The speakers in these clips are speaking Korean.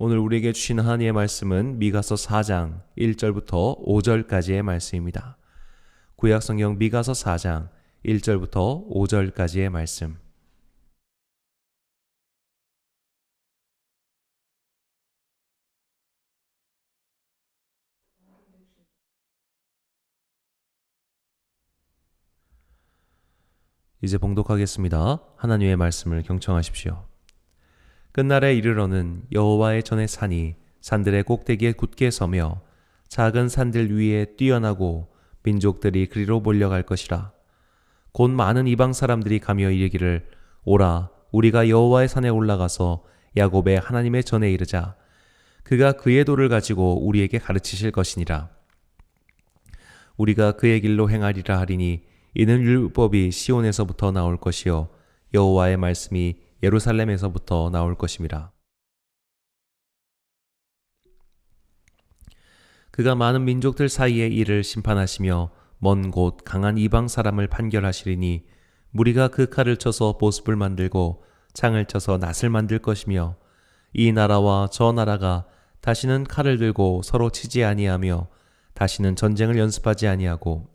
오늘 우리에게 주신 하나님의 말씀은 미가서 4장 1절부터 5절까지의 말씀입니다. 구약성경 미가서 4장 1절부터 5절까지의 말씀. 이제 봉독하겠습니다. 하나님의 말씀을 경청하십시오. 끝날에 이르러는 여호와의 전에 산이 산들의 꼭대기에 굳게 서며 작은 산들 위에 뛰어나고 민족들이 그리로 몰려갈 것이라. 곧 많은 이방 사람들이 가며 이르기를 오라 우리가 여호와의 산에 올라가서 야곱의 하나님의 전에 이르자. 그가 그의 도를 가지고 우리에게 가르치실 것이니라. 우리가 그의 길로 행하리라 하리니 이는 율법이 시온에서부터 나올 것이요 여호와의 말씀이 예루살렘에서부터 나올 것임이라. 그가 많은 민족들 사이의 일을 심판하시며 먼 곳 강한 이방 사람을 판결하시리니 무리가 그 칼을 쳐서 보습을 만들고 창을 쳐서 낫을 만들 것이며 이 나라와 저 나라가 다시는 칼을 들고 서로 치지 아니하며 다시는 전쟁을 연습하지 아니하고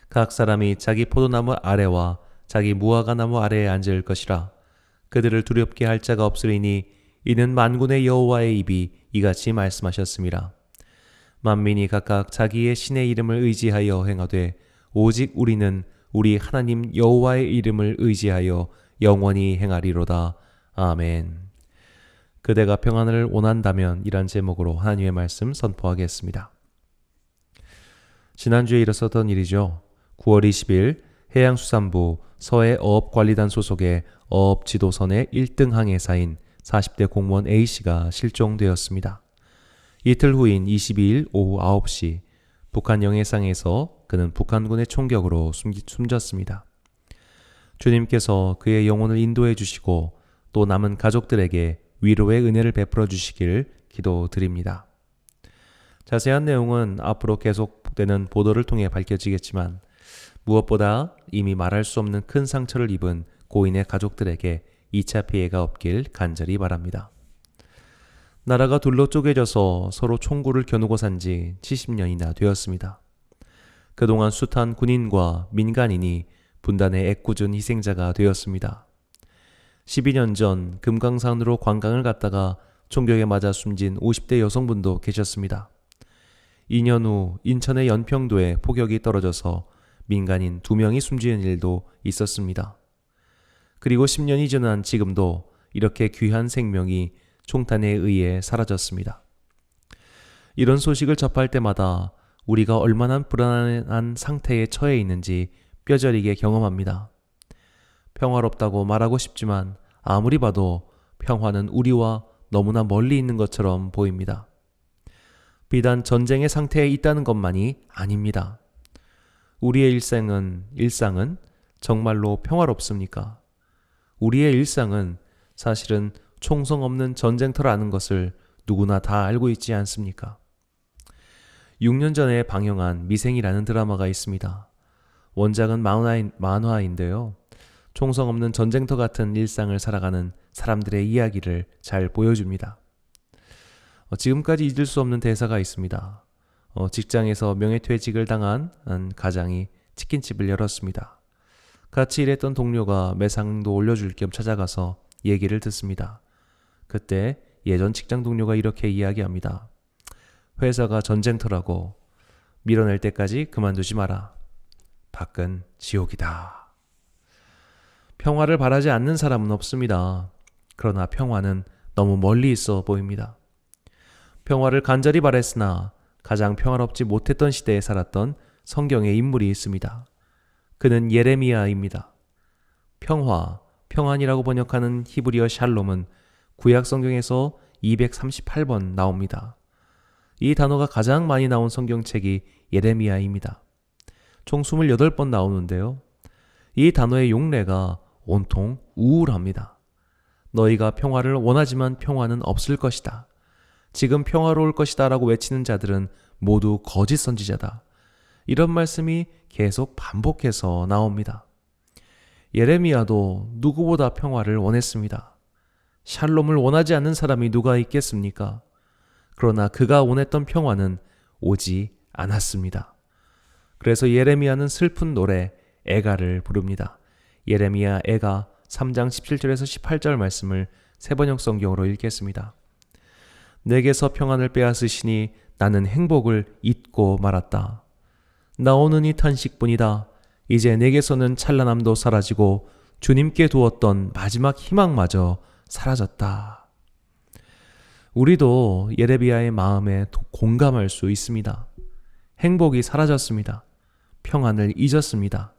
각 사람이 자기 포도나무 아래와 자기 무화과 나무 아래에 앉을 것이라. 그들을 두렵게 할 자가 없으리니 이는 만군의 여호와의 입이 이같이 말씀하셨음이라. 만민이 각각 자기의 신의 이름을 의지하여 행하되 오직 우리는 우리 하나님 여호와의 이름을 의지하여 영원히 행하리로다. 아멘. 그대가 평안을 원한다면 이란 제목으로 하나님의 말씀 선포하겠습니다. 지난주에 일어섰던 일이죠. 9월 20일 해양수산부 서해 어업관리단 소속의 어업지도선의 1등 항해사인 40대 공무원 A씨가 실종되었습니다. 이틀 후인 22일 오후 9시 북한 영해상에서 그는 북한군의 총격으로 숨졌습니다. 주님께서 그의 영혼을 인도해 주시고 또 남은 가족들에게 위로의 은혜를 베풀어 주시길 기도드립니다. 자세한 내용은 앞으로 계속되는 보도를 통해 밝혀지겠지만 무엇보다 이미 말할 수 없는 큰 상처를 입은 고인의 가족들에게 2차 피해가 없길 간절히 바랍니다. 나라가 둘로 쪼개져서 서로 총구를 겨누고 산 지 70년이나 되었습니다. 그동안 숱한 군인과 민간인이 분단의 애꿎은 희생자가 되었습니다. 12년 전 금강산으로 관광을 갔다가 총격에 맞아 숨진 50대 여성분도 계셨습니다. 2년 후 인천의 연평도에 폭격이 떨어져서 민간인 2명이 숨지는 일도 있었습니다. 그리고 10년이 지난 지금도 이렇게 귀한 생명이 총탄에 의해 사라졌습니다. 이런 소식을 접할 때마다 우리가 얼마나 불안한 상태에 처해 있는지 뼈저리게 경험합니다. 평화롭다고 말하고 싶지만 아무리 봐도 평화는 우리와 너무나 멀리 있는 것처럼 보입니다. 비단 전쟁의 상태에 있다는 것만이 아닙니다. 우리의 일상은 정말로 평화롭습니까? 우리의 일상은 사실은 총성 없는 전쟁터라는 것을 누구나 다 알고 있지 않습니까? 6년 전에 방영한 미생이라는 드라마가 있습니다. 원작은 만화인데요. 총성 없는 전쟁터 같은 일상을 살아가는 사람들의 이야기를 잘 보여줍니다. 지금까지 잊을 수 없는 대사가 있습니다. 직장에서 명예퇴직을 당한 가장이 치킨집을 열었습니다. 같이 일했던 동료가 매상도 올려줄 겸 찾아가서 얘기를 듣습니다. 그때 예전 직장 동료가 이렇게 이야기합니다. 회사가 전쟁터라고 밀어낼 때까지 그만두지 마라. 밖은 지옥이다. 평화를 바라지 않는 사람은 없습니다. 그러나 평화는 너무 멀리 있어 보입니다. 평화를 간절히 바랬으나 가장 평화롭지 못했던 시대에 살았던 성경의 인물이 있습니다. 그는 예레미야입니다. 평안이라고 번역하는 히브리어 샬롬은 구약 성경에서 238번 나옵니다. 이 단어가 가장 많이 나온 성경책이 예레미야입니다. 총 28번 나오는데요. 이 단어의 용례가 온통 우울합니다. 너희가 평화를 원하지만 평화는 없을 것이다. 지금 평화로울 것이다 라고 외치는 자들은 모두 거짓 선지자다. 이런 말씀이 계속 반복해서 나옵니다. 예레미야도 누구보다 평화를 원했습니다. 샬롬을 원하지 않는 사람이 누가 있겠습니까? 그러나 그가 원했던 평화는 오지 않았습니다. 그래서 예레미야는 슬픈 노래 애가를 부릅니다. 예레미야 애가 3장 17절에서 18절 말씀을 세번역 성경으로 읽겠습니다. 내게서 평안을 빼앗으시니 나는 행복을 잊고 말았다. 나오는 이 탄식뿐이다. 이제 내게서는 찬란함도 사라지고 주님께 두었던 마지막 희망마저 사라졌다. 우리도 예레미야의 마음에 공감할 수 있습니다. 행복이 사라졌습니다. 평안을 잊었습니다.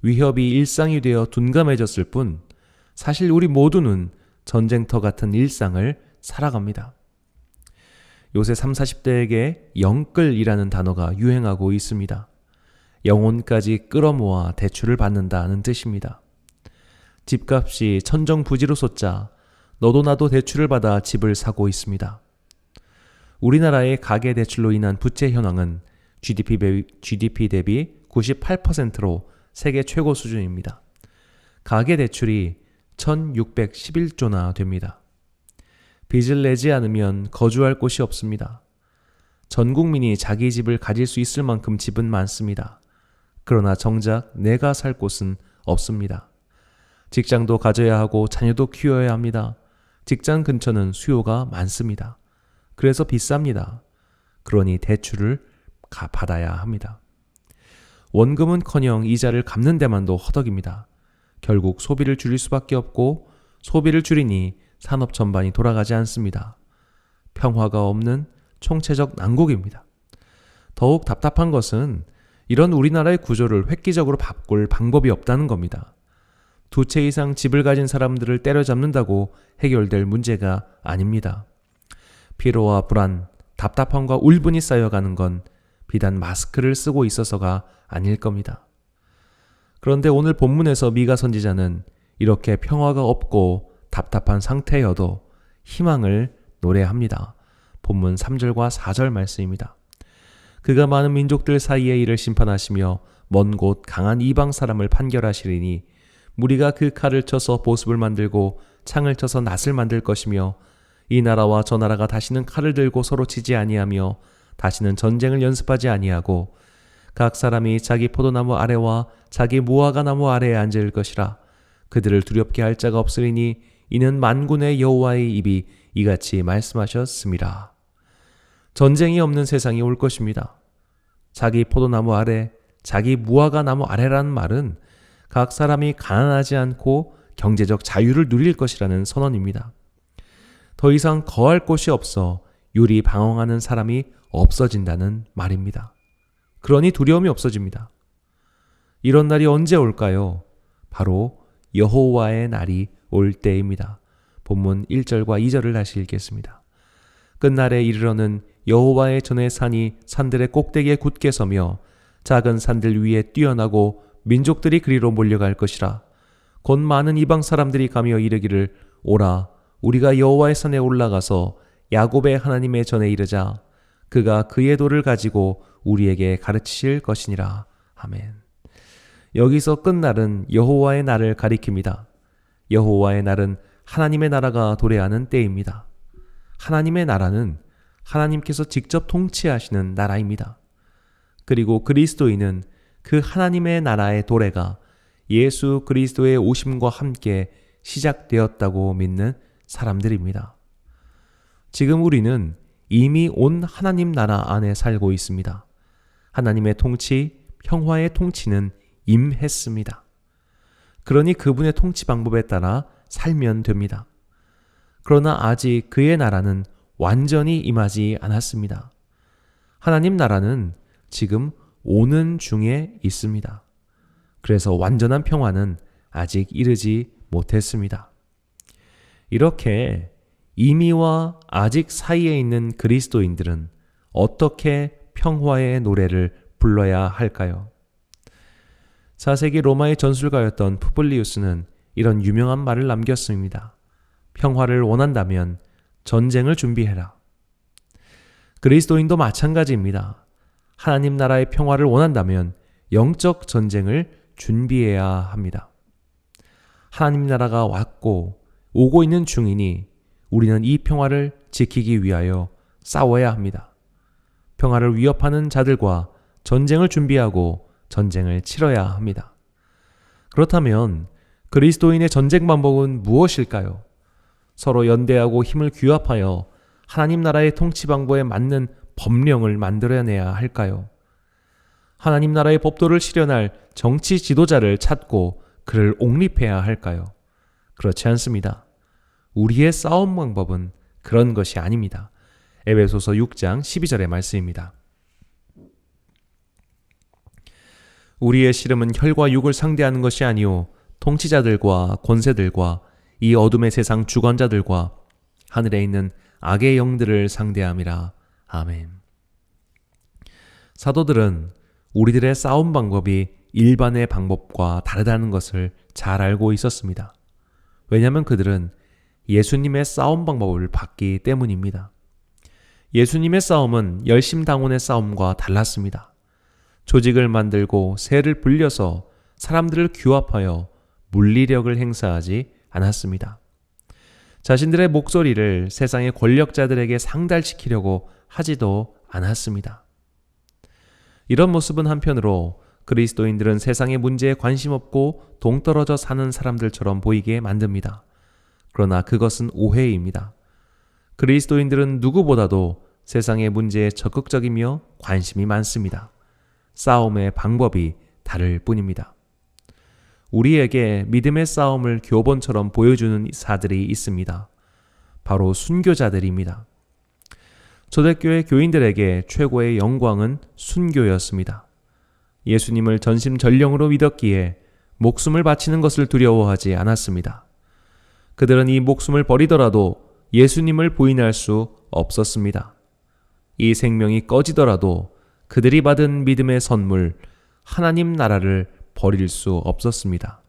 위협이 일상이 되어 둔감해졌을 뿐 사실 우리 모두는 전쟁터 같은 일상을 살아갑니다. 요새 30, 40대에게 영끌이라는 단어가 유행하고 있습니다. 영혼까지 끌어모아 대출을 받는다는 뜻입니다. 집값이 천정부지로 솟자 너도 나도 대출을 받아 집을 사고 있습니다. 우리나라의 가계대출로 인한 부채 현황은 GDP 대비 98%로 세계 최고 수준입니다. 가계대출이 1611조나 됩니다. 빚을 내지 않으면 거주할 곳이 없습니다. 전 국민이 자기 집을 가질 수 있을 만큼 집은 많습니다. 그러나 정작 내가 살 곳은 없습니다. 직장도 가져야 하고 자녀도 키워야 합니다. 직장 근처는 수요가 많습니다. 그래서 비쌉니다. 그러니 대출을 받아야 합니다. 원금은커녕 이자를 갚는 데만도 허덕입니다. 결국 소비를 줄일 수밖에 없고 소비를 줄이니 산업 전반이 돌아가지 않습니다. 평화가 없는 총체적 난국입니다. 더욱 답답한 것은 이런 우리나라의 구조를 획기적으로 바꿀 방법이 없다는 겁니다. 2채 이상 집을 가진 사람들을 때려잡는다고 해결될 문제가 아닙니다. 피로와 불안, 답답함과 울분이 쌓여가는 건 비단 마스크를 쓰고 있어서가 아닐 겁니다. 그런데 오늘 본문에서 미가 선지자는 이렇게 평화가 없고 답답한 상태여도 희망을 노래합니다. 본문 3절과 4절 말씀입니다. 그가 많은 민족들 사이에 이를 심판하시며 먼 곳 강한 이방 사람을 판결하시리니 무리가 그 칼을 쳐서 보습을 만들고 창을 쳐서 낫을 만들 것이며 이 나라와 저 나라가 다시는 칼을 들고 서로 치지 아니하며 다시는 전쟁을 연습하지 아니하고 각 사람이 자기 포도나무 아래와 자기 무화과 나무 아래에 앉을 것이라. 그들을 두렵게 할 자가 없으리니 이는 만군의 여호와의 입이 이같이 말씀하셨습니다. 전쟁이 없는 세상이 올 것입니다. 자기 포도나무 아래, 자기 무화과 나무 아래라는 말은 각 사람이 가난하지 않고 경제적 자유를 누릴 것이라는 선언입니다. 더 이상 거할 곳이 없어 유리 방황하는 사람이 없어진다는 말입니다. 그러니 두려움이 없어집니다. 이런 날이 언제 올까요? 바로 여호와의 날이 올 때입니다. 본문 1절과 2절을 다시 읽겠습니다. 끝날에 이르러는 여호와의 전의 산이 산들의 꼭대기에 굳게 서며 작은 산들 위에 뛰어나고 민족들이 그리로 몰려갈 것이라. 곧 많은 이방 사람들이 가며 이르기를 오라 우리가 여호와의 산에 올라가서 야곱의 하나님의 전에 이르자. 그가 그의 도를 가지고 우리에게 가르치실 것이니라. 아멘. 여기서 끝날은 여호와의 날을 가리킵니다. 여호와의 날은 하나님의 나라가 도래하는 때입니다. 하나님의 나라는 하나님께서 직접 통치하시는 나라입니다. 그리고 그리스도인은 그 하나님의 나라의 도래가 예수 그리스도의 오심과 함께 시작되었다고 믿는 사람들입니다. 지금 우리는 이미 온 하나님 나라 안에 살고 있습니다. 하나님의 통치, 평화의 통치는 임했습니다. 그러니 그분의 통치 방법에 따라 살면 됩니다. 그러나 아직 그의 나라는 완전히 임하지 않았습니다. 하나님 나라는 지금 오는 중에 있습니다. 그래서 완전한 평화는 아직 이르지 못했습니다. 이렇게 이미와 아직 사이에 있는 그리스도인들은 어떻게 평화의 노래를 불러야 할까요? 4세기 로마의 전술가였던 푸블리우스는 이런 유명한 말을 남겼습니다. 평화를 원한다면 전쟁을 준비해라. 그리스도인도 마찬가지입니다. 하나님 나라의 평화를 원한다면 영적 전쟁을 준비해야 합니다. 하나님 나라가 왔고 오고 있는 중이니 우리는 이 평화를 지키기 위하여 싸워야 합니다. 평화를 위협하는 자들과 전쟁을 준비하고 전쟁을 치러야 합니다. 그렇다면 그리스도인의 전쟁 방법은 무엇일까요? 서로 연대하고 힘을 규합하여 하나님 나라의 통치 방법에 맞는 법령을 만들어내야 할까요? 하나님 나라의 법도를 실현할 정치 지도자를 찾고 그를 옹립해야 할까요? 그렇지 않습니다. 우리의 싸움 방법은 그런 것이 아닙니다. 에베소서 6장 12절의 말씀입니다. 우리의 씨름은 혈과 육을 상대하는 것이 아니요 통치자들과 권세들과 이 어둠의 세상 주관자들과 하늘에 있는 악의 영들을 상대함이라. 아멘. 사도들은 우리들의 싸움 방법이 일반의 방법과 다르다는 것을 잘 알고 있었습니다. 왜냐하면 그들은 예수님의 싸움 방법을 봤기 때문입니다. 예수님의 싸움은 열심당원의 싸움과 달랐습니다. 조직을 만들고 세를 불려서 사람들을 규합하여 물리력을 행사하지 않았습니다. 자신들의 목소리를 세상의 권력자들에게 상달시키려고 하지도 않았습니다. 이런 모습은 한편으로 그리스도인들은 세상의 문제에 관심 없고 동떨어져 사는 사람들처럼 보이게 만듭니다. 그러나 그것은 오해입니다. 그리스도인들은 누구보다도 세상의 문제에 적극적이며 관심이 많습니다. 싸움의 방법이 다를 뿐입니다. 우리에게 믿음의 싸움을 교본처럼 보여주는 사들이 있습니다. 바로 순교자들입니다. 초대교회 교인들에게 최고의 영광은 순교였습니다. 예수님을 전심전령으로 믿었기에 목숨을 바치는 것을 두려워하지 않았습니다. 그들은 이 목숨을 버리더라도 예수님을 부인할 수 없었습니다. 이 생명이 꺼지더라도 그들이 받은 믿음의 선물, 하나님 나라를 버릴 수 없었습니다.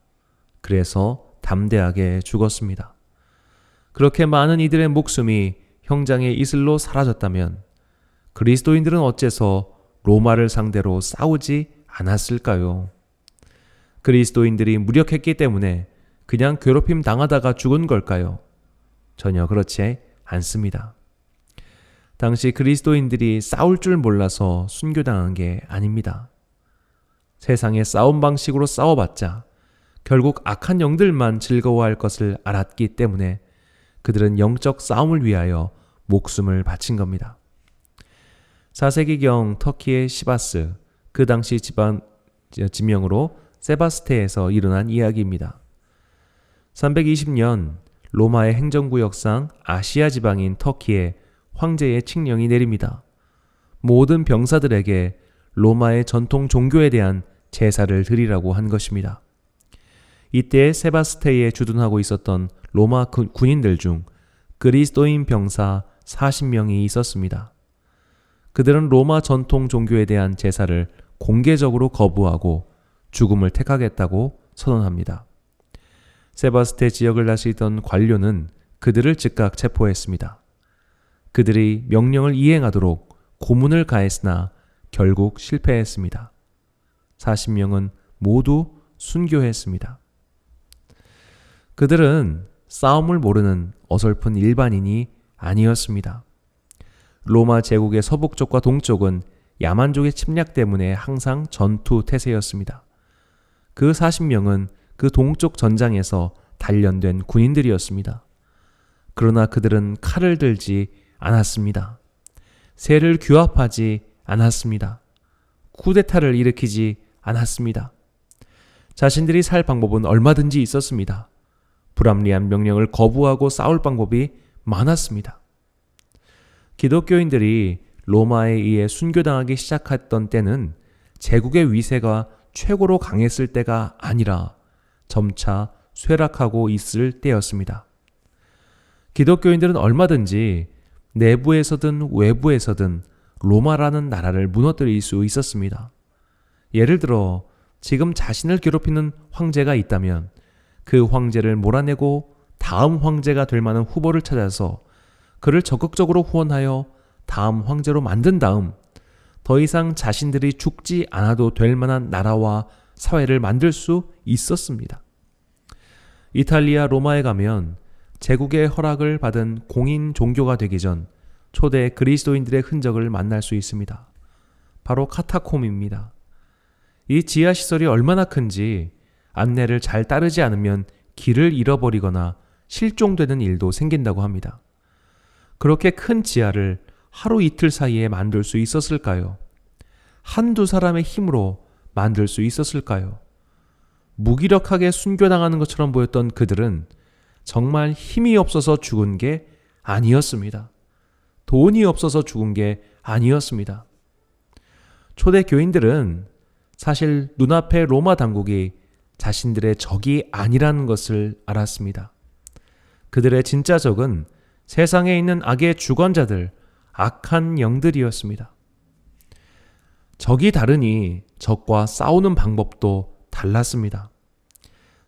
그래서 담대하게 죽었습니다. 그렇게 많은 이들의 목숨이 형장의 이슬로 사라졌다면 그리스도인들은 어째서 로마를 상대로 싸우지 않았을까요? 그리스도인들이 무력했기 때문에 그냥 괴롭힘 당하다가 죽은 걸까요? 전혀 그렇지 않습니다. 당시 그리스도인들이 싸울 줄 몰라서 순교당한 게 아닙니다. 세상의 싸움 방식으로 싸워봤자 결국 악한 영들만 즐거워할 것을 알았기 때문에 그들은 영적 싸움을 위하여 목숨을 바친 겁니다. 4세기경 터키의 시바스, 그 당시 지명으로 세바스테에서 일어난 이야기입니다. 320년 로마의 행정구역상 아시아 지방인 터키에 황제의 칙령이 내립니다. 모든 병사들에게 로마의 전통 종교에 대한 제사를 드리라고 한 것입니다. 이때 세바스테에 주둔하고 있었던 로마 군인들 중 그리스도인 병사 40명이 있었습니다. 그들은 로마 전통 종교에 대한 제사를 공개적으로 거부하고 죽음을 택하겠다고 선언합니다. 세바스테 지역을 다스리던 관료는 그들을 즉각 체포했습니다. 그들이 명령을 이행하도록 고문을 가했으나 결국 실패했습니다. 40명은 모두 순교했습니다. 그들은 싸움을 모르는 어설픈 일반인이 아니었습니다. 로마 제국의 서북쪽과 동쪽은 야만족의 침략 때문에 항상 전투 태세였습니다. 그 40명은 그 동쪽 전장에서 단련된 군인들이었습니다. 그러나 그들은 칼을 들지 않았습니다. 세를 규합하지 않았습니다. 쿠데타를 일으키지 않았습니다. 자신들이 살 방법은 얼마든지 있었습니다. 불합리한 명령을 거부하고 싸울 방법이 많았습니다. 기독교인들이 로마에 의해 순교당하기 시작했던 때는 제국의 위세가 최고로 강했을 때가 아니라 점차 쇠락하고 있을 때였습니다. 기독교인들은 얼마든지 내부에서든 외부에서든 로마라는 나라를 무너뜨릴 수 있었습니다. 예를 들어 지금 자신을 괴롭히는 황제가 있다면 그 황제를 몰아내고 다음 황제가 될 만한 후보를 찾아서 그를 적극적으로 후원하여 다음 황제로 만든 다음 더 이상 자신들이 죽지 않아도 될 만한 나라와 사회를 만들 수 있었습니다. 이탈리아 로마에 가면 제국의 허락을 받은 공인 종교가 되기 전 초대 그리스도인들의 흔적을 만날 수 있습니다. 바로 카타콤입니다. 이 지하시설이 얼마나 큰지 안내를 잘 따르지 않으면 길을 잃어버리거나 실종되는 일도 생긴다고 합니다. 그렇게 큰 지하를 하루 이틀 사이에 만들 수 있었을까요? 한두 사람의 힘으로 만들 수 있었을까요? 무기력하게 순교당하는 것처럼 보였던 그들은 정말 힘이 없어서 죽은 게 아니었습니다. 돈이 없어서 죽은 게 아니었습니다. 초대 교인들은 사실 눈앞의 로마 당국이 자신들의 적이 아니라는 것을 알았습니다. 그들의 진짜 적은 세상에 있는 악의 주관자들, 악한 영들이었습니다. 적이 다르니 적과 싸우는 방법도 달랐습니다.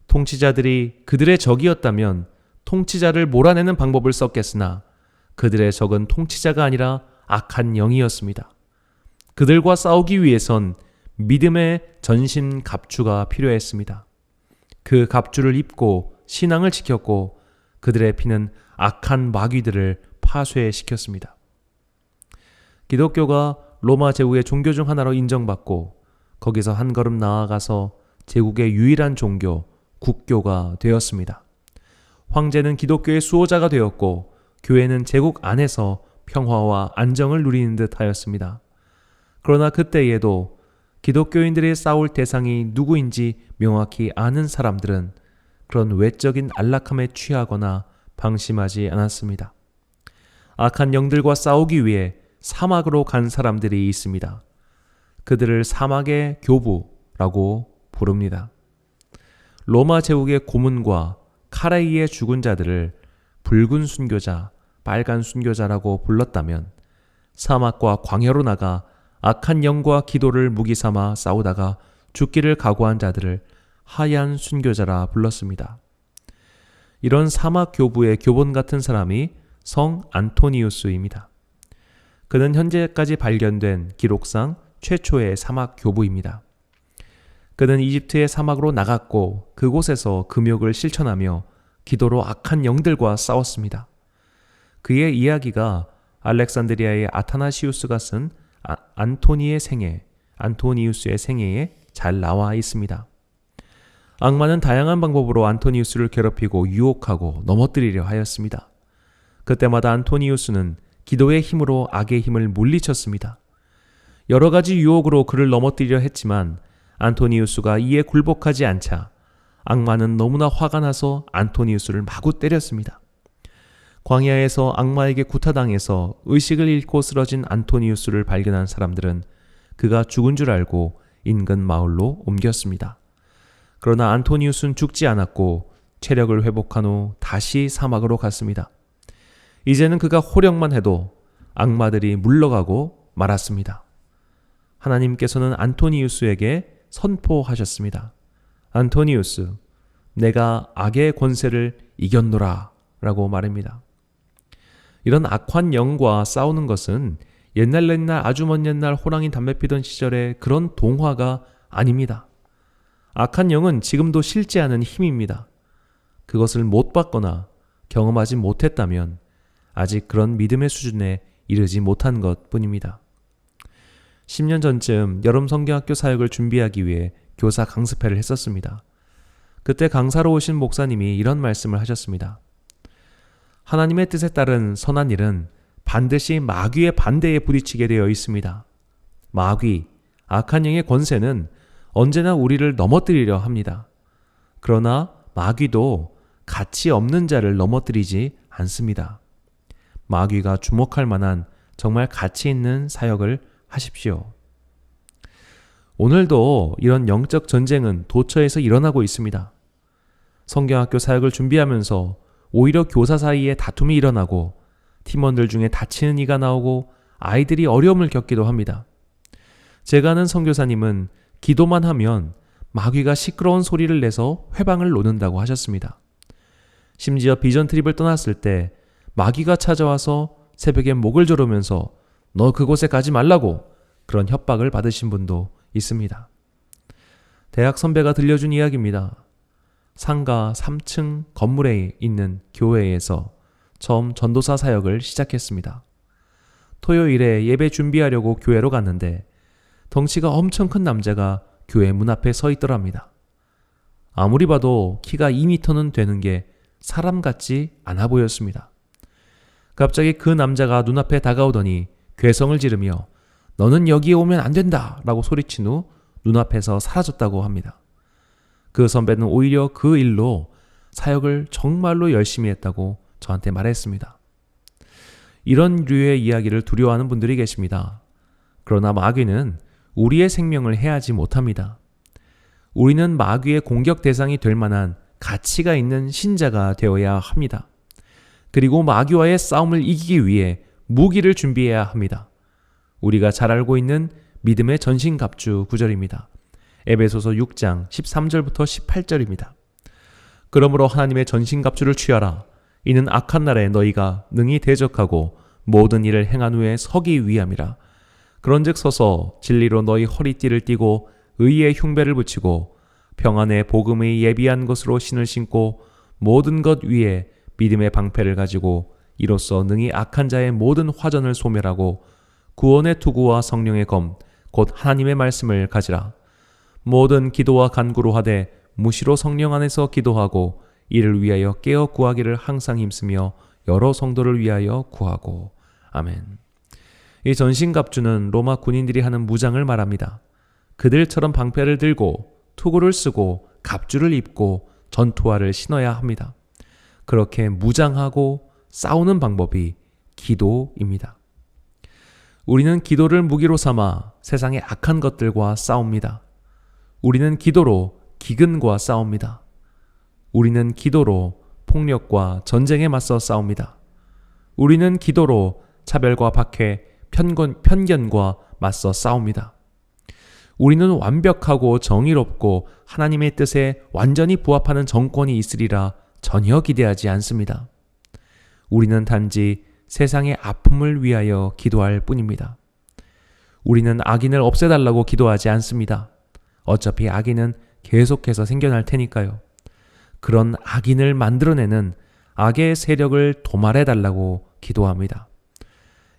통치자들이 그들의 적이었다면 통치자를 몰아내는 방법을 썼겠으나 그들의 적은 통치자가 아니라 악한 영이었습니다. 그들과 싸우기 위해선 믿음의 전신 갑주가 필요했습니다. 그 갑주를 입고 신앙을 지켰고 그들의 피는 악한 마귀들을 파쇄시켰습니다. 기독교가 로마 제국의 종교 중 하나로 인정받고 거기서 한 걸음 나아가서 제국의 유일한 종교, 국교가 되었습니다. 황제는 기독교의 수호자가 되었고 교회는 제국 안에서 평화와 안정을 누리는 듯 하였습니다. 그러나 그때에도 기독교인들의 싸울 대상이 누구인지 명확히 아는 사람들은 그런 외적인 안락함에 취하거나 방심하지 않았습니다. 악한 영들과 싸우기 위해 사막으로 간 사람들이 있습니다. 그들을 사막의 교부라고 부릅니다. 로마 제국의 고문과 카레이의 죽은 자들을 붉은 순교자, 빨간 순교자라고 불렀다면 사막과 광야로 나가 악한 영과 기도를 무기 삼아 싸우다가 죽기를 각오한 자들을 하얀 순교자라 불렀습니다. 이런 사막 교부의 교본 같은 사람이 성 안토니우스입니다. 그는 현재까지 발견된 기록상 최초의 사막 교부입니다. 그는 이집트의 사막으로 나갔고 그곳에서 금욕을 실천하며 기도로 악한 영들과 싸웠습니다. 그의 이야기가 알렉산드리아의 아타나시우스가 쓴 안토니우스의 생애에 잘 나와 있습니다. 악마는 다양한 방법으로 안토니우스를 괴롭히고 유혹하고 넘어뜨리려 하였습니다. 그때마다 안토니우스는 기도의 힘으로 악의 힘을 물리쳤습니다. 여러 가지 유혹으로 그를 넘어뜨리려 했지만 안토니우스가 이에 굴복하지 않자 악마는 너무나 화가 나서 안토니우스를 마구 때렸습니다. 광야에서 악마에게 구타당해서 의식을 잃고 쓰러진 안토니우스를 발견한 사람들은 그가 죽은 줄 알고 인근 마을로 옮겼습니다. 그러나 안토니우스는 죽지 않았고 체력을 회복한 후 다시 사막으로 갔습니다. 이제는 그가 호령만 해도 악마들이 물러가고 말았습니다. 하나님께서는 안토니우스에게 선포하셨습니다. 안토니우스, 내가 악의 권세를 이겼노라 라고 말합니다. 이런 악한 영과 싸우는 것은 옛날 아주 먼 옛날 호랑이 담배 피던 시절의 그런 동화가 아닙니다. 악한 영은 지금도 실제하는 힘입니다. 그것을 못 봤거나 경험하지 못했다면 아직 그런 믿음의 수준에 이르지 못한 것 뿐입니다. 10년 전쯤 여름 성경학교 사역을 준비하기 위해 교사 강습회를 했었습니다. 그때 강사로 오신 목사님이 이런 말씀을 하셨습니다. 하나님의 뜻에 따른 선한 일은 반드시 마귀의 반대에 부딪히게 되어 있습니다. 마귀, 악한 영의 권세는 언제나 우리를 넘어뜨리려 합니다. 그러나 마귀도 가치 없는 자를 넘어뜨리지 않습니다. 마귀가 주목할 만한 정말 가치 있는 사역을 하십시오. 오늘도 이런 영적 전쟁은 도처에서 일어나고 있습니다. 성경학교 사역을 준비하면서 오히려 교사 사이에 다툼이 일어나고 팀원들 중에 다치는 이가 나오고 아이들이 어려움을 겪기도 합니다. 제가 아는 선교사님은 기도만 하면 마귀가 시끄러운 소리를 내서 회방을 놓는다고 하셨습니다. 심지어 비전 트립을 떠났을 때 마귀가 찾아와서 새벽에 목을 조르면서 너 그곳에 가지 말라고 그런 협박을 받으신 분도 있습니다. 대학 선배가 들려준 이야기입니다. 상가 3층 건물에 있는 교회에서 처음 전도사 사역을 시작했습니다. 토요일에 예배 준비하려고 교회로 갔는데 덩치가 엄청 큰 남자가 교회 문 앞에 서 있더랍니다. 아무리 봐도 키가 2m는 되는 게 사람 같지 않아 보였습니다. 갑자기 그 남자가 눈앞에 다가오더니 괴성을 지르며 너는 여기에 오면 안 된다 라고 소리친 후 눈앞에서 사라졌다고 합니다. 그 선배는 오히려 그 일로 사역을 정말로 열심히 했다고 저한테 말했습니다. 이런 류의 이야기를 두려워하는 분들이 계십니다. 그러나 마귀는 우리의 생명을 해하지 못합니다. 우리는 마귀의 공격 대상이 될 만한 가치가 있는 신자가 되어야 합니다. 그리고 마귀와의 싸움을 이기기 위해 무기를 준비해야 합니다. 우리가 잘 알고 있는 믿음의 전신갑주 구절입니다. 에베소서 6장 13절부터 18절입니다. 그러므로 하나님의 전신갑주를 취하라. 이는 악한 날에 너희가 능히 대적하고 모든 일을 행한 후에 서기 위함이라. 그런즉 서서 진리로 너희 허리띠를 띠고 의의 흉배를 붙이고 평안의 복음의 예비한 것으로 신을 신고 모든 것 위에 믿음의 방패를 가지고 이로써 능히 악한 자의 모든 화전을 소멸하고 구원의 투구와 성령의 검 곧 하나님의 말씀을 가지라. 모든 기도와 간구로 하되 무시로 성령 안에서 기도하고 이를 위하여 깨어 구하기를 항상 힘쓰며 여러 성도를 위하여 구하고. 아멘. 이 전신갑주는 로마 군인들이 하는 무장을 말합니다. 그들처럼 방패를 들고 투구를 쓰고 갑주를 입고 전투화를 신어야 합니다. 그렇게 무장하고 싸우는 방법이 기도입니다. 우리는 기도를 무기로 삼아 세상의 악한 것들과 싸웁니다. 우리는 기도로 기근과 싸웁니다. 우리는 기도로 폭력과 전쟁에 맞서 싸웁니다. 우리는 기도로 차별과 박해, 편견과 맞서 싸웁니다. 우리는 완벽하고 정의롭고 하나님의 뜻에 완전히 부합하는 정권이 있으리라 전혀 기대하지 않습니다. 우리는 단지 세상의 아픔을 위하여 기도할 뿐입니다. 우리는 악인을 없애달라고 기도하지 않습니다. 어차피 악인은 계속해서 생겨날 테니까요. 그런 악인을 만들어내는 악의 세력을 도말해달라고 기도합니다.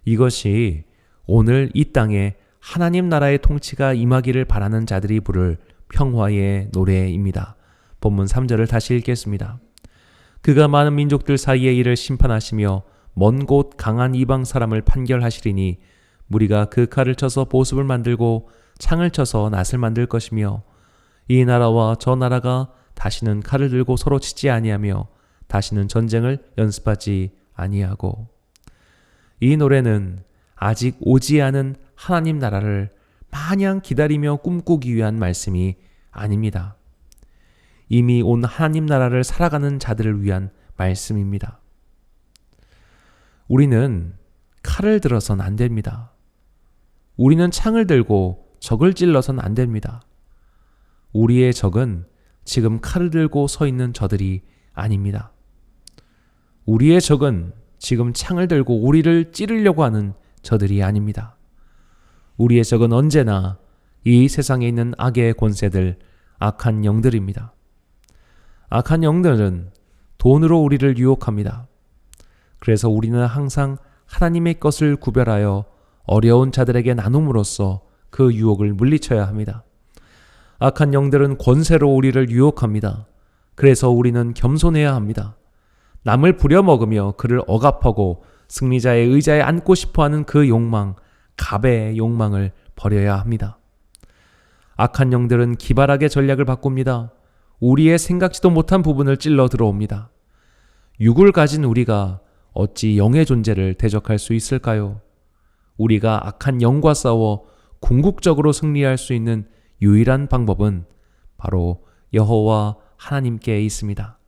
이것이 오늘 이 땅에 하나님 나라의 통치가 임하기를 바라는 자들이 부를 평화의 노래입니다. 본문 3절을 다시 읽겠습니다. 그가 많은 민족들 사이에 이를 심판하시며 먼 곳 강한 이방 사람을 판결하시리니 무리가 그 칼을 쳐서 보습을 만들고 창을 쳐서 낫을 만들 것이며 이 나라와 저 나라가 다시는 칼을 들고 서로 치지 아니하며 다시는 전쟁을 연습하지 아니하고. 이 노래는 아직 오지 않은 하나님 나라를 마냥 기다리며 꿈꾸기 위한 말씀이 아닙니다. 이미 온 하나님 나라를 살아가는 자들을 위한 말씀입니다. 우리는 칼을 들어선 안 됩니다. 우리는 창을 들고 적을 찔러선 안 됩니다. 우리의 적은 지금 칼을 들고 서 있는 저들이 아닙니다. 우리의 적은 지금 창을 들고 우리를 찌르려고 하는 저들이 아닙니다. 우리의 적은 언제나 이 세상에 있는 악의 권세들, 악한 영들입니다. 악한 영들은 돈으로 우리를 유혹합니다. 그래서 우리는 항상 하나님의 것을 구별하여 어려운 자들에게 나눔으로써 그 유혹을 물리쳐야 합니다. 악한 영들은 권세로 우리를 유혹합니다. 그래서 우리는 겸손해야 합니다. 남을 부려먹으며 그를 억압하고 승리자의 의자에 앉고 싶어하는 그 욕망, 갑의 욕망을 버려야 합니다. 악한 영들은 기발하게 전략을 바꿉니다. 우리의 생각지도 못한 부분을 찔러 들어옵니다. 육을 가진 우리가 어찌 영의 존재를 대적할 수 있을까요? 우리가 악한 영과 싸워 궁극적으로 승리할 수 있는 유일한 방법은 바로 여호와 하나님께 있습니다.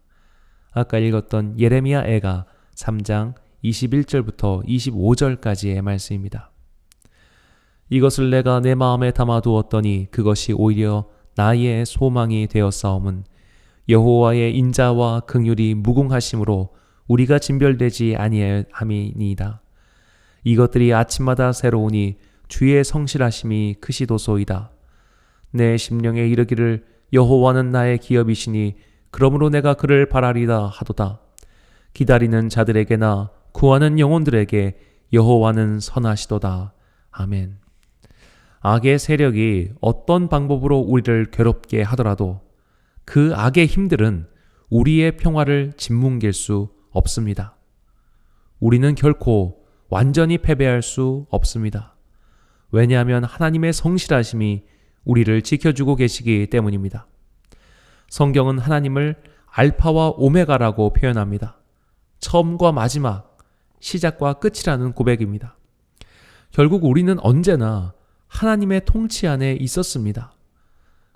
아까 읽었던 예레미야 애가 3장 21절부터 25절까지의 말씀입니다. 이것을 내가 내 마음에 담아두었더니 그것이 오히려 나의 소망이 되었사옴은 여호와의 인자와 긍휼이 무궁하심으로 우리가 진별되지 아니함이니이다. 이것들이 아침마다 새로우니 주의 성실하심이 크시도소이다. 내 심령에 이르기를 여호와는 나의 기업이시니 그러므로 내가 그를 바라리다 하도다. 기다리는 자들에게나 구하는 영혼들에게 여호와는 선하시도다. 아멘. 악의 세력이 어떤 방법으로 우리를 괴롭게 하더라도 그 악의 힘들은 우리의 평화를 짓뭉갤 수 없습니다. 우리는 결코 완전히 패배할 수 없습니다. 왜냐하면 하나님의 성실하심이 우리를 지켜주고 계시기 때문입니다. 성경은 하나님을 알파와 오메가라고 표현합니다. 처음과 마지막, 시작과 끝이라는 고백입니다. 결국 우리는 언제나 하나님의 통치 안에 있었습니다.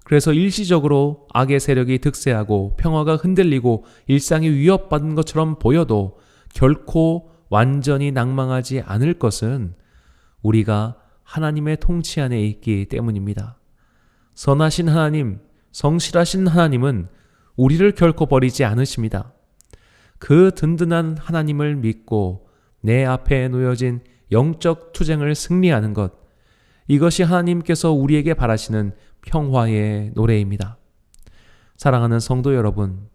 그래서 일시적으로 악의 세력이 득세하고 평화가 흔들리고 일상이 위협받은 것처럼 보여도 결코 완전히 낭망하지 않을 것은 우리가 하나님의 통치 안에 있기 때문입니다. 선하신 하나님, 성실하신 하나님은 우리를 결코 버리지 않으십니다. 그 든든한 하나님을 믿고 내 앞에 놓여진 영적 투쟁을 승리하는 것, 이것이 하나님께서 우리에게 바라시는 평화의 노래입니다. 사랑하는 성도 여러분,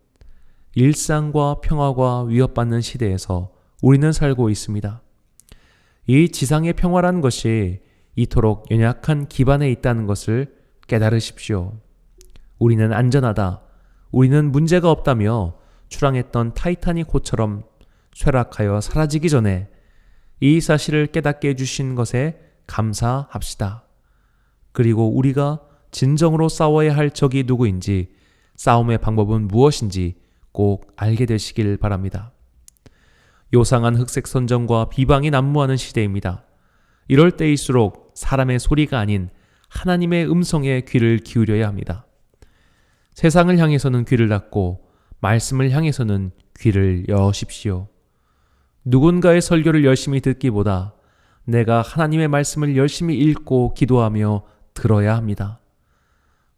일상과 평화가 위협받는 시대에서 우리는 살고 있습니다. 이 지상의 평화라는 것이 이토록 연약한 기반에 있다는 것을 깨달으십시오. 우리는 안전하다, 우리는 문제가 없다며 출항했던 타이타닉 호처럼 쇠락하여 사라지기 전에 이 사실을 깨닫게 해주신 것에 감사합시다. 그리고 우리가 진정으로 싸워야 할 적이 누구인지, 싸움의 방법은 무엇인지 꼭 알게 되시길 바랍니다. 요상한 흑색 선전과 비방이 난무하는 시대입니다. 이럴 때일수록 사람의 소리가 아닌 하나님의 음성에 귀를 기울여야 합니다. 세상을 향해서는 귀를 닫고 말씀을 향해서는 귀를 여십시오. 누군가의 설교를 열심히 듣기보다 내가 하나님의 말씀을 열심히 읽고 기도하며 들어야 합니다.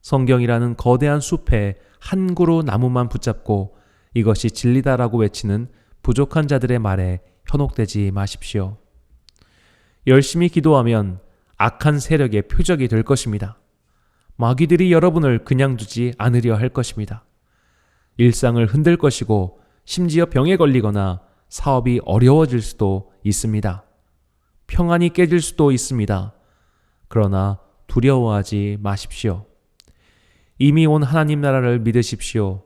성경이라는 거대한 숲에 한 그루 나무만 붙잡고 이것이 진리다라고 외치는 부족한 자들의 말에 현혹되지 마십시오. 열심히 기도하면 악한 세력의 표적이 될 것입니다. 마귀들이 여러분을 그냥 두지 않으려 할 것입니다. 일상을 흔들 것이고 심지어 병에 걸리거나 사업이 어려워질 수도 있습니다. 평안이 깨질 수도 있습니다. 그러나 두려워하지 마십시오. 이미 온 하나님 나라를 믿으십시오.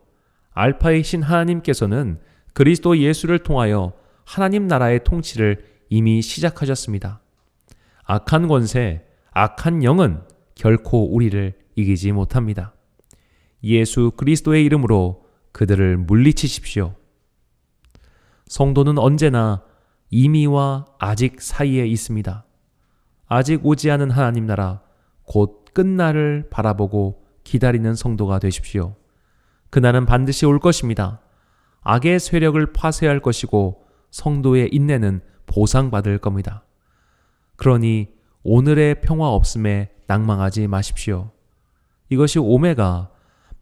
알파이신 하나님께서는 그리스도 예수를 통하여 하나님 나라의 통치를 이미 시작하셨습니다. 악한 권세, 악한 영은 결코 우리를 이기지 못합니다. 예수 그리스도의 이름으로 그들을 물리치십시오. 성도는 언제나 이미와 아직 사이에 있습니다. 아직 오지 않은 하나님 나라, 곧 끝날을 바라보고 기다리는 성도가 되십시오. 그날은 반드시 올 것입니다. 악의 세력을 파쇄할 것이고 성도의 인내는 보상받을 겁니다. 그러니 오늘의 평화 없음에 낭망하지 마십시오. 이것이 오메가,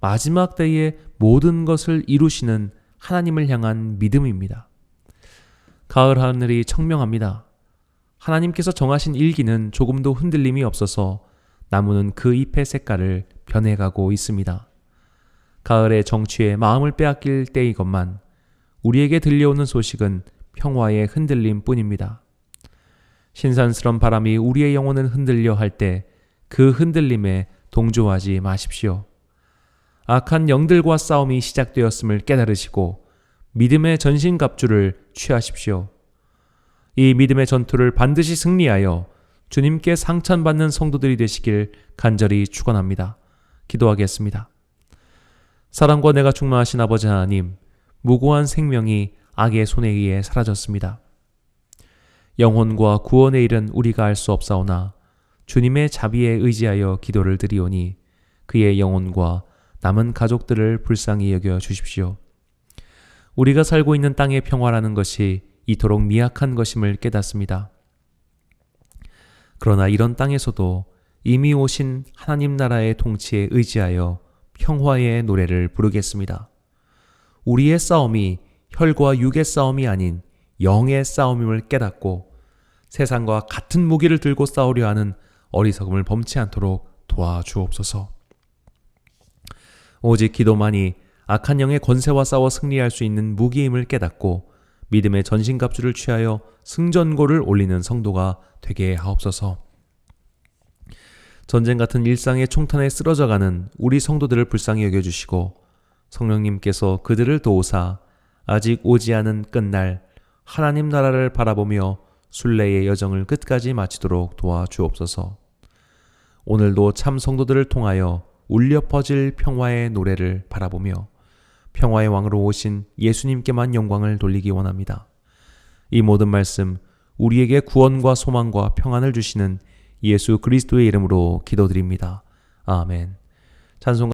마지막 때의 모든 것을 이루시는 하나님을 향한 믿음입니다. 가을 하늘이 청명합니다. 하나님께서 정하신 일기는 조금도 흔들림이 없어서 나무는 그 잎의 색깔을 변해가고 있습니다. 가을의 정취에 마음을 빼앗길 때이건만 우리에게 들려오는 소식은 평화의 흔들림 뿐입니다. 신선스런 바람이 우리의 영혼을 흔들려 할 때 그 흔들림에 동조하지 마십시오. 악한 영들과 싸움이 시작되었음을 깨달으시고 믿음의 전신갑주를 취하십시오. 이 믿음의 전투를 반드시 승리하여 주님께 상찬받는 성도들이 되시길 간절히 축원합니다. 기도하겠습니다. 사랑과 내가 충만하신 아버지 하나님, 무고한 생명이 악의 손에 의해 사라졌습니다. 영혼과 구원의 일은 우리가 알 수 없사오나 주님의 자비에 의지하여 기도를 드리오니 그의 영혼과 남은 가족들을 불쌍히 여겨 주십시오. 우리가 살고 있는 땅의 평화라는 것이 이토록 미약한 것임을 깨닫습니다. 그러나 이런 땅에서도 이미 오신 하나님 나라의 통치에 의지하여 평화의 노래를 부르겠습니다. 우리의 싸움이 혈과 육의 싸움이 아닌 영의 싸움임을 깨닫고 세상과 같은 무기를 들고 싸우려 하는 어리석음을 범치 않도록 도와주옵소서. 오직 기도만이 악한 영의 권세와 싸워 승리할 수 있는 무기임을 깨닫고 믿음의 전신갑주를 취하여 승전고를 올리는 성도가 되게 하옵소서. 전쟁 같은 일상의 총탄에 쓰러져가는 우리 성도들을 불쌍히 여겨주시고 성령님께서 그들을 도우사 아직 오지 않은 끝날 하나님 나라를 바라보며 순례의 여정을 끝까지 마치도록 도와주옵소서. 오늘도 참 성도들을 통하여 울려 퍼질 평화의 노래를 바라보며 평화의 왕으로 오신 예수님께만 영광을 돌리기 원합니다. 이 모든 말씀 우리에게 구원과 소망과 평안을 주시는 예수 그리스도의 이름으로 기도드립니다. 아멘. 찬송가